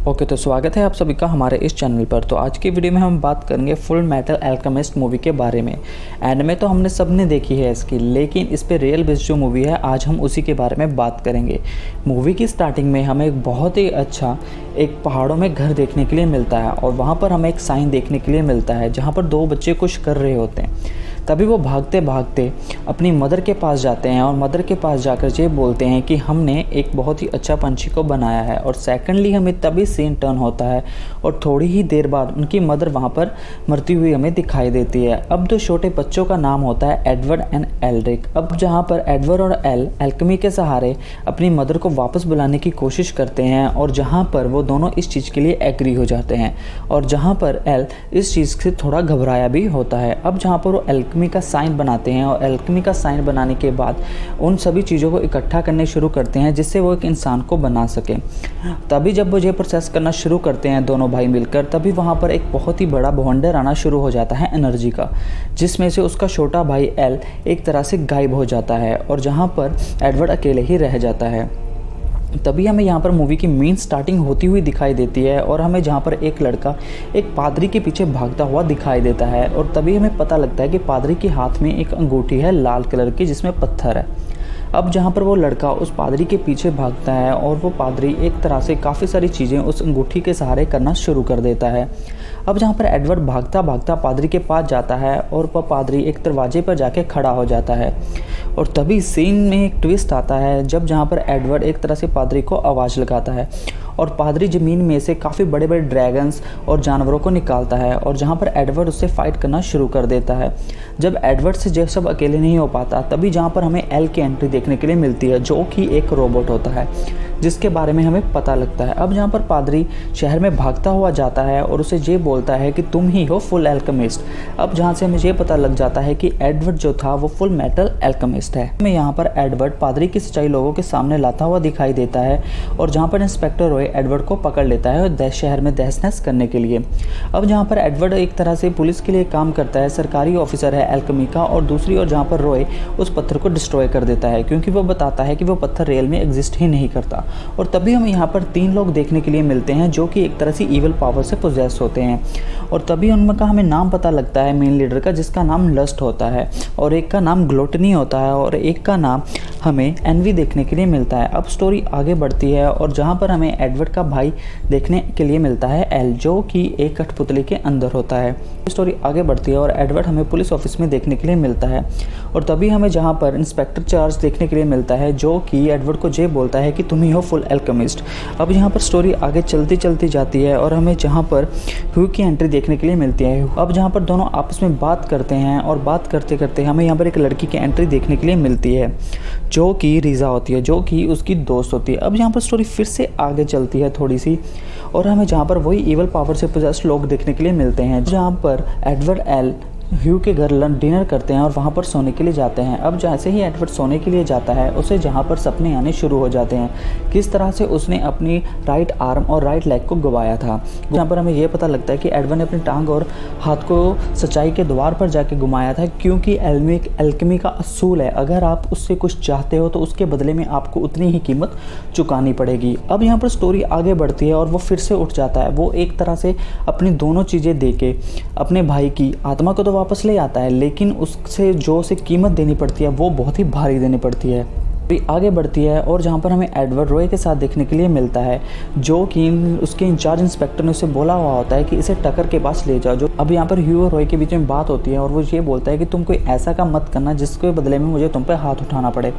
Okay, तो स्वागत है आप सभी का हमारे इस चैनल पर। तो आज की वीडियो में हम बात करेंगे फुल मेटल अल्केमिस्ट मूवी के बारे में। एनिमे तो हमने सबने देखी है इसकी, लेकिन इस पे रियल बेस्ड जो मूवी है आज हम उसी के बारे में बात करेंगे। मूवी की स्टार्टिंग में हमें एक बहुत ही अच्छा एक पहाड़ों में घर देखने के लिए मिलता है और वहाँ पर हमें एक साइन देखने के लिए मिलता है जहाँ पर दो बच्चे कुछ कर रहे होते हैं। तभी वो भागते भागते अपनी मदर के पास जाते हैं और मदर के पास जाकर ये बोलते हैं कि हमने एक बहुत ही अच्छा पंछी को बनाया है। और सेकंडली हमें तभी सीन टर्न होता है और थोड़ी ही देर बाद उनकी मदर वहाँ पर मरती हुई हमें दिखाई देती है। अब दो छोटे बच्चों का नाम होता है एडवर्ड एंड एल्ड्रिक। अब जहाँ पर एडवर्ड और एल एल्केमी के सहारे अपनी मदर को वापस बुलाने की कोशिश करते हैं और जहाँ पर वो दोनों इस चीज़ के लिए एग्री हो जाते हैं और जहाँ पर एल इस चीज़ से थोड़ा घबराया भी होता है। अब जहाँ पर वो एल्केमी का साइन बनाते हैं और एल्केमी का साइन बनाने के बाद उन सभी चीज़ों को इकट्ठा करने शुरू करते हैं जिससे वो एक इंसान को बना सके। तभी जब वो ये प्रोसेस करना शुरू करते हैं दोनों भाई मिलकर, तभी वहाँ पर एक बहुत ही बड़ा बवंडर आना शुरू हो जाता है एनर्जी का, जिसमें से उसका छोटा भाई एल एक तरह से गायब हो जाता है और जहाँ पर एडवर्ड अकेले ही रह जाता है। तभी हमें यहाँ पर मूवी की मेन स्टार्टिंग होती हुई दिखाई देती है और हमें जहाँ पर एक लड़का एक पादरी के पीछे भागता हुआ दिखाई देता है और तभी हमें पता लगता है कि पादरी के हाथ में एक अंगूठी है लाल कलर की जिसमें पत्थर है। अब जहाँ पर वो लड़का उस पादरी के पीछे भागता है और वो पादरी एक तरह से काफ़ी सारी चीज़ें उस अंगूठी के सहारे करना शुरू कर देता है। अब जहाँ पर एडवर्ड भागता भागता पादरी के पास जाता है और वह पादरी एक दरवाजे पर जाके खड़ा हो जाता है और तभी सीन में एक ट्विस्ट आता है जब जहाँ पर एडवर्ड एक तरह से पादरी को आवाज़ लगाता है और पादरी ज़मीन में से काफ़ी बड़े बड़े ड्रैगन्स और जानवरों को निकालता है और जहाँ पर एडवर्ड उससे फाइट करना शुरू कर देता है। जब एडवर्ड से जब सब अकेले नहीं हो पाता तभी जहाँ पर हमें एल की एंट्री देखने के लिए मिलती है जो कि एक रोबोट होता है जिसके बारे में हमें पता लगता है। अब जहाँ पर पादरी शहर में भागता हुआ जाता है और उसे ये बोलता है कि तुम ही हो फुल एल्केमिस्ट। अब जहाँ से हमें ये पता लग जाता है कि एडवर्ड जो था वो फुल मेटल एल्केमिस्ट है। हमें यहाँ पर एडवर्ड पादरी की सच्चाई लोगों के सामने लाता हुआ दिखाई देता है और जहाँ पर इंस्पेक्टर रॉय एडवर्ड को पकड़ लेता है और शहर में तहस नहस करने के लिए। अब जहाँ पर एडवर्ड एक तरह से पुलिस के लिए काम करता है, सरकारी ऑफिसर है एल्केमी का, और दूसरी ओर जहाँ पर रॉय उस पत्थर को डिस्ट्रॉय कर देता है क्योंकि वो बताता है कि वो पत्थर रियल में एग्जिस्ट ही नहीं करता। और तभी हमें यहाँ पर तीन लोग देखने के लिए मिलते हैं जो कि एक तरह से ईवल पावर से पोजेस होते हैं और तभी उनका हमें नाम पता लगता है मेन लीडर का, जिसका नाम लस्ट होता है और एक का नाम ग्लोटनी होता है और एक का नाम हमें एनवी देखने के लिए मिलता है। अब स्टोरी आगे बढ़ती है और जहाँ पर हमें एडवर्ड का भाई देखने के लिए मिलता है एल, जो कि एक कठपुतली के अंदर होता है। स्टोरी आगे बढ़ती है और एडवर्ड हमें पुलिस ऑफिस में देखने के लिए मिलता है और तभी हमें जहाँ पर इंस्पेक्टर चार्ज देखने के लिए मिलता है जो कि एडवर्ड को ये बोलता है कि तुम ही हो फुल एल्केमिस्ट। अब यहाँ पर स्टोरी आगे चलती चलती जाती है और हमें जहाँ पर ह्यू की एंट्री देखने के लिए मिलती है। अब जहाँ पर दोनों आपस में बात करते हैं और बात करते करते हमें यहाँ पर एक लड़की की एंट्री देखने के लिए मिलती है जो कि रीज़ा होती है, जो कि उसकी दोस्त होती है। अब यहाँ पर स्टोरी फिर से आगे चलती है थोड़ी सी और हमें जहाँ पर वही ईवल पावर से पोजेस्ड लोग देखने के लिए मिलते हैं जहाँ पर एडवर्ड एल ह्यू के घर डिनर करते हैं और वहाँ पर सोने के लिए जाते हैं। अब जैसे ही एडवर्ड सोने के लिए जाता है उसे जहाँ पर सपने आने शुरू हो जाते हैं किस तरह से उसने अपनी राइट आर्म और राइट लेग को गंवाया था। जहाँ पर हमें यह पता लगता है कि एडवर्ड ने अपनी टांग और हाथ को सच्चाई के द्वार पर जाके घुमाया था क्योंकि एल्केमी का असूल है, अगर आप उससे कुछ चाहते हो तो उसके बदले में आपको उतनी ही कीमत चुकानी पड़ेगी। अब यहाँ पर स्टोरी आगे बढ़ती है और वो फिर से उठ जाता है। वो एक तरह से अपनी दोनों चीज़ें दे के अपने भाई की आत्मा को तो वापस ले आता है, लेकिन उससे जो उसे कीमत देनी पड़ती है वो बहुत ही भारी देनी पड़ती है। आगे बढ़ती है और जहाँ पर हमें एडवर्ड रॉय के साथ देखने के लिए मिलता है जो कि उसके इंचार्ज इंस्पेक्टर ने उसे बोला हुआ होता है कि इसे टकर के पास ले जाओ। जो अब यहाँ पर ह्यू और रॉय के बीच में बात होती है और वो ये बोलता है कि तुम कोई ऐसा काम मत करना जिसके बदले में मुझे तुम पे हाथ उठाना पड़े।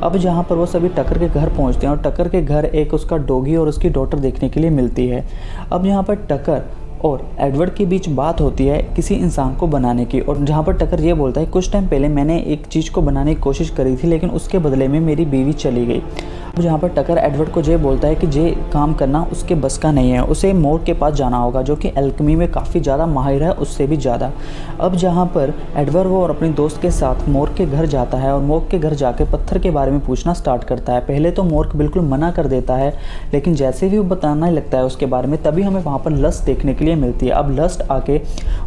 अब जहाँ पर वो सभी टकर के घर पहुँचते हैं और टकर के घर एक उसका डॉगी और उसकी डॉटर देखने के लिए मिलती है। अब यहाँ पर टकर और एडवर्ड के बीच बात होती है किसी इंसान को बनाने की और जहाँ पर टकर ये बोलता है कुछ टाइम पहले मैंने एक चीज़ को बनाने की कोशिश करी थी लेकिन उसके बदले में मेरी बीवी चली गई। अब जहाँ पर टकर एडवर्ड को ये बोलता है कि ये काम करना उसके बस का नहीं है, उसे मोर के पास जाना होगा जो कि एल्केमी में काफ़ी ज़्यादा माहिर है, उससे भी ज़्यादा। अब जहाँ पर एडवर्ड वो और अपनी दोस्त के साथ मोर के घर जाता है और मोर के घर जाकर पत्थर के बारे में पूछना स्टार्ट करता है। पहले तो मोर बिल्कुल मना कर देता है लेकिन जैसे भी वो बताना लगता है उसके बारे में तभी हमें वहाँ पर लस्ट देखने के लिए लिए मिलती है। अब लस्ट आके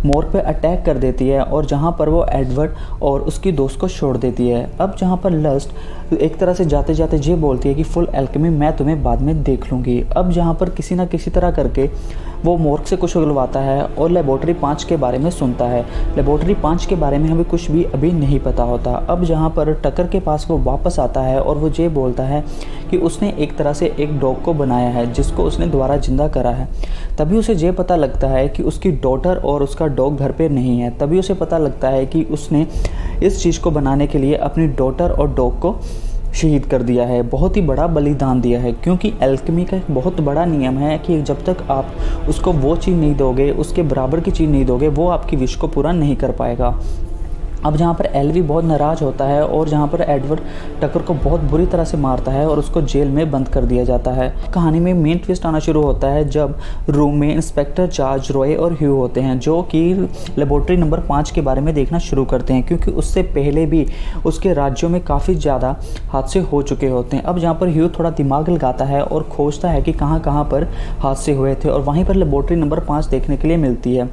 मॉर्ग पे अटैक कर देती है और जहाँ पर वो एडवर्ड और उसकी दोस्त को छोड़ देती है। अब जहाँ पर लस्ट एक तरह से जाते जाते ये बोलती है कि फुल एल्केमी मैं तुम्हें बाद में देख लूँगी। अब जहाँ पर किसी ना किसी तरह करके वो मॉर्ग से कुछ उगलवाता है और लेबोरेटरी 5 के बारे में सुनता है। लेबोरेटरी 5 के बारे में हमें कुछ भी अभी नहीं पता होता। अब जहाँ पर टकर के पास वो वापस आता है और वो ये बोलता है कि उसने एक तरह से एक डॉग को बनाया है जिसको उसने दोबारा जिंदा करा है। तभी उसे ये पता लगता है कि उसकी डॉटर और उसका डॉग घर पे नहीं है। तभी उसे पता लगता है कि उसने इस चीज़ को बनाने के लिए अपनी डॉटर और डॉग को शहीद कर दिया है, बहुत ही बड़ा बलिदान दिया है। क्योंकि एल्केमी का एक बहुत बड़ा नियम है कि जब तक आप उसको वो चीज़ नहीं दोगे, उसके बराबर की चीज़ नहीं दोगे, वो आपकी विश को पूरा नहीं कर पाएगा। अब जहाँ पर एल्वी बहुत नाराज़ होता है और जहाँ पर एडवर्ड टकर को बहुत बुरी तरह से मारता है और उसको जेल में बंद कर दिया जाता है। कहानी में मेन ट्विस्ट आना शुरू होता है जब रूम में इंस्पेक्टर चार्ज, रॉय और ह्यू होते हैं, जो कि लेबोरेटरी नंबर 5 के बारे में देखना शुरू करते हैं, क्योंकि उससे पहले भी उसके राज्यों में काफ़ी ज़्यादा हादसे हो चुके होते हैं। अब जहाँ पर ह्यू थोड़ा दिमाग लगाता है और खोजता है कि कहाँ कहाँ पर हादसे हुए थे और वहीं पर लेबोरेटरी नंबर 5 देखने के लिए मिलती है।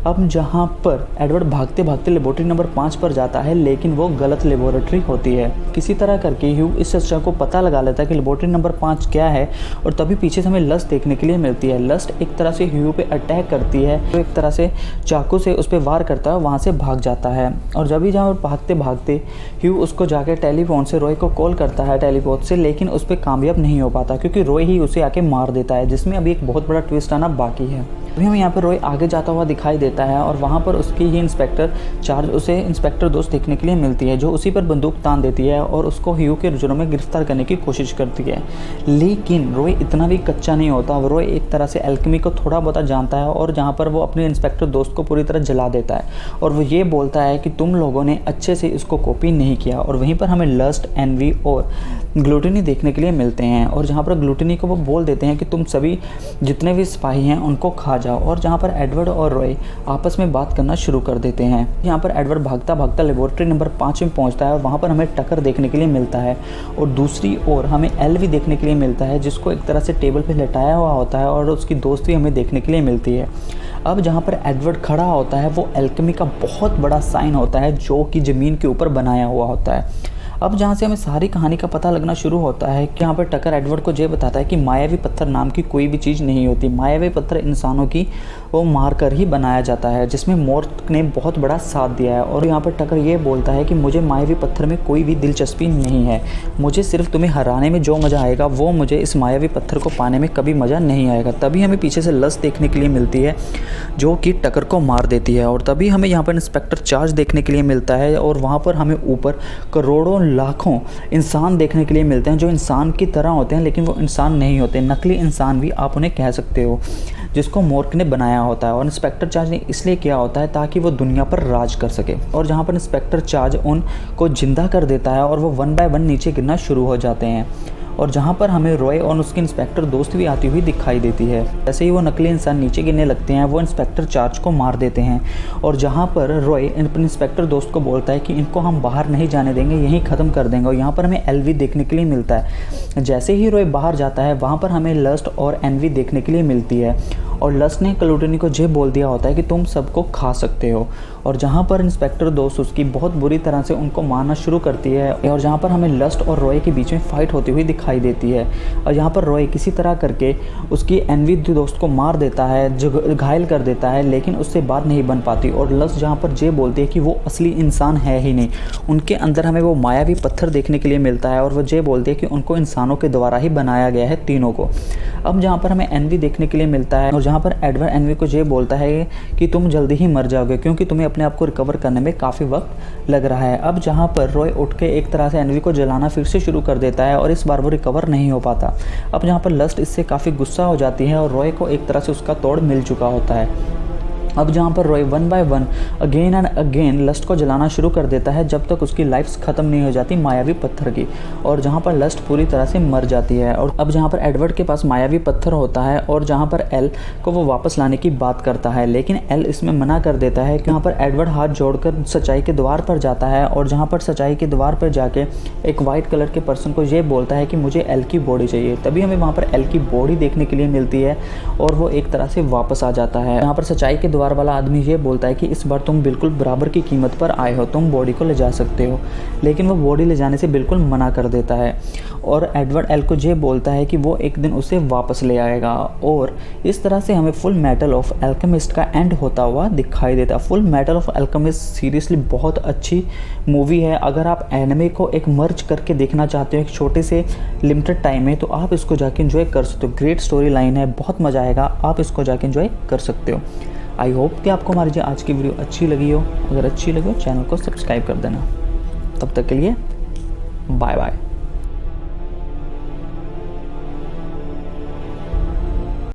अब जहाँ पर एडवर्ड भागते भागते लेबोरेटरी नंबर 5 पर जाता है, लेकिन वो गलत लेबोरेटरी होती है। किसी तरह करके ह्यू इस सच्चाई को पता लगा लेता है कि लेबोरेटरी नंबर 5 क्या है और तभी पीछे से हमें लस्ट देखने के लिए मिलती है। लस्ट एक तरह से ह्यू पे अटैक करती है, तो एक तरह से चाकू से उस पर वार करता है, वहाँ से भाग जाता है। और जब भी जहाँ भागते भागते ह्यू उसको जाके टेलीफोन से रॉय को कॉल करता है टेलीपोथ से, लेकिन उस पर कामयाब नहीं हो पाता क्योंकि रॉय ही उसे आके मार देता है, जिसमें अभी एक बहुत बड़ा ट्विस्ट आना बाकी है। अभी हमें यहाँ पर रॉय आगे जाता हुआ दिखाई देता है और वहाँ पर उसकी ही इंस्पेक्टर चार्ज उसे इंस्पेक्टर दोस्त देखने के लिए मिलती है, जो उसी पर बंदूक तान देती है और उसको ह्यू के जुर्म में गिरफ्तार करने की कोशिश करती है। लेकिन रॉय इतना भी कच्चा नहीं होता। रॉय एक तरह से एल्केमी को थोड़ा बहुत जानता है और जहाँ पर वो अपने इंस्पेक्टर दोस्त को पूरी तरह जला देता है और वो ये बोलता है कि तुम लोगों ने अच्छे से इसको कॉपी नहीं किया। और वहीं पर हमें लस्ट, एनवी और ग्लूटिनी देखने के लिए मिलते हैं और जहाँ पर ग्लूटिनी को वो बोल देते हैं कि तुम सभी जितने भी सिपाही हैं उनको खा जाओ। और जहाँ पर एडवर्ड और रॉय आपस में बात करना शुरू कर देते हैं। यहाँ पर एडवर्ड भागता भागता लेबोरेटरी नंबर 5 में पहुँचता है और वहाँ पर हमें टकर देखने के लिए मिलता है और दूसरी ओर हमें एल्वी देखने के लिए मिलता है, जिसको एक तरह से टेबल पर लेटाया हुआ होता है और उसकी दोस्त भी हमें देखने के लिए मिलती है। अब जहाँ पर एडवर्ड खड़ा होता है वो एल्केमी का बहुत बड़ा साइन होता है, जो कि ज़मीन के ऊपर बनाया हुआ होता है। अब जहाँ से हमें सारी कहानी का पता लगना शुरू होता है कि यहाँ पर टकर एडवर्ड को ये बताता है कि मायावी पत्थर नाम की कोई भी चीज़ नहीं होती। मायावी पत्थर इंसानों की वो मार कर ही बनाया जाता है, जिसमें मॉर्ग ने बहुत बड़ा साथ दिया है। और यहाँ पर टकर ये बोलता है कि मुझे मायावी पत्थर में कोई भी दिलचस्पी नहीं है, मुझे सिर्फ तुम्हें हराने में जो मज़ा आएगा वो मुझे इस मायावी पत्थर को पाने में कभी मज़ा नहीं आएगा। तभी हमें पीछे से लस्ट देखने के लिए मिलती है, जो कि टकर को मार देती है। और तभी हमें यहाँ पर इंस्पेक्टर चार्ज देखने के लिए मिलता है और वहाँ पर हमें ऊपर करोड़ों लाखों इंसान देखने के लिए मिलते हैं, जो इंसान की तरह होते हैं लेकिन वो इंसान नहीं होते, नकली इंसान भी आप उन्हें कह सकते हो, जिसको मॉर्ग ने बनाया होता है। और इंस्पेक्टर चार्ज ने इसलिए किया होता है ताकि वो दुनिया पर राज कर सके। और जहाँ पर इंस्पेक्टर चार्ज उनको जिंदा कर देता है और वो 1 बाय 1 नीचे गिरना शुरू हो जाते हैं। और जहाँ पर हमें रॉय और उसके इंस्पेक्टर दोस्त भी आती हुई दिखाई देती है। जैसे ही वो नकली इंसान नीचे गिरने लगते हैं, वो इंस्पेक्टर चार्ज को मार देते हैं। और जहाँ पर रॉय अपने इंस्पेक्टर दोस्त को बोलता है कि इनको हम बाहर नहीं जाने देंगे, यहीं ख़त्म कर देंगे। और यहाँ पर हमें एलवी देखने के लिए मिलता है। जैसे ही रॉय बाहर जाता है, वहाँ पर हमें लस्ट और एनवी देखने के लिए मिलती है। और लस्ट ने ग्लूटिनी को ये बोल दिया होता है कि तुम सबको खा सकते हो। और जहाँ पर इंस्पेक्टर दोस्त उसकी बहुत बुरी तरह से उनको मारना शुरू करती है। और जहाँ पर हमें लस्ट और रॉय के बीच में फाइट होती हुई दिखाई देती है। और यहाँ पर रॉय किसी तरह करके उसकी एनवी दोस्त को मार देता है, जो घायल कर देता है, लेकिन उससे बात नहीं बन पाती। और लस्ट जहाँ पर ये बोलती है कि वो असली इंसान है ही नहीं, उनके अंदर हमें वो मायावी पत्थर देखने के लिए मिलता है। और वो ये बोलती है कि उनको इंसानों के द्वारा ही बनाया गया है, तीनों को। अब जहाँ पर हमें एनवी देखने के लिए मिलता है और जहाँ पर एडवर्ड एनवी को ये बोलता है कि तुम जल्दी ही मर जाओगे, क्योंकि तुम्हें अपने आप को रिकवर करने में काफ़ी वक्त लग रहा है। अब जहाँ पर रॉय उठ के एक तरह से एनवी को जलाना फिर से शुरू कर देता है और इस बार वो रिकवर नहीं हो पाता। अब जहाँ पर लस्ट इससे काफ़ी गुस्सा हो जाती है और रॉय को एक तरह से उसका तोड़ मिल चुका होता है। अब जहाँ पर Roy one by one again and again lust को जलाना शुरू कर देता है जब तक उसकी लाइफ ख़त्म नहीं हो जाती मायावी पत्थर की, और जहाँ पर लस्ट पूरी तरह से मर जाती है। और अब जहाँ पर एडवर्ड के पास मायावी पत्थर होता है और जहाँ पर एल को वो वापस लाने की बात करता है, लेकिन एल इसमें मना कर देता है। यहाँ पर एडवर्ड हाथ जोड़कर सच्चाई के द्वार पर जाता है और जहाँ पर सच्चाई के द्वार पर जाके एक वाइट कलर के पर्सन को ये बोलता है कि मुझे एल की बॉडी चाहिए। तभी हमें वहाँ पर एल की बॉडी देखने के लिए मिलती है और वो एक तरह से वापस आ जाता है। यहाँ पर सच्चाई के द्वार वाला आदमी ये बोलता है कि इस बार तुम बिल्कुल बराबर की कीमत पर आए हो, तुम बॉडी को ले जा सकते हो, लेकिन वो बॉडी ले जाने से बिल्कुल मना कर देता है। और एडवर्ड एल को ये बोलता है कि वो एक दिन उसे वापस ले आएगा। और इस तरह से हमें फुल मेटल ऑफ अल्केमिस्ट का एंड होता हुआ दिखाई देता है। Full metal of alchemist seriously बहुत अच्छी मूवी है। अगर आप एनिमे को एक मर्ज करके देखना चाहते हो एक छोटे से लिमिटेड टाइम में, तो आप इसको जाके एंजॉय कर सकते हो। ग्रेट स्टोरी लाइन है, बहुत मज़ा आएगा, आप इसको जाके एंजॉय कर सकते हो। आई होप कि आपको हमारी जो आज की वीडियो अच्छी लगी हो। अगर अच्छी लगी हो चैनल को सब्सक्राइब कर देना। तब तक के लिए बाय बाय।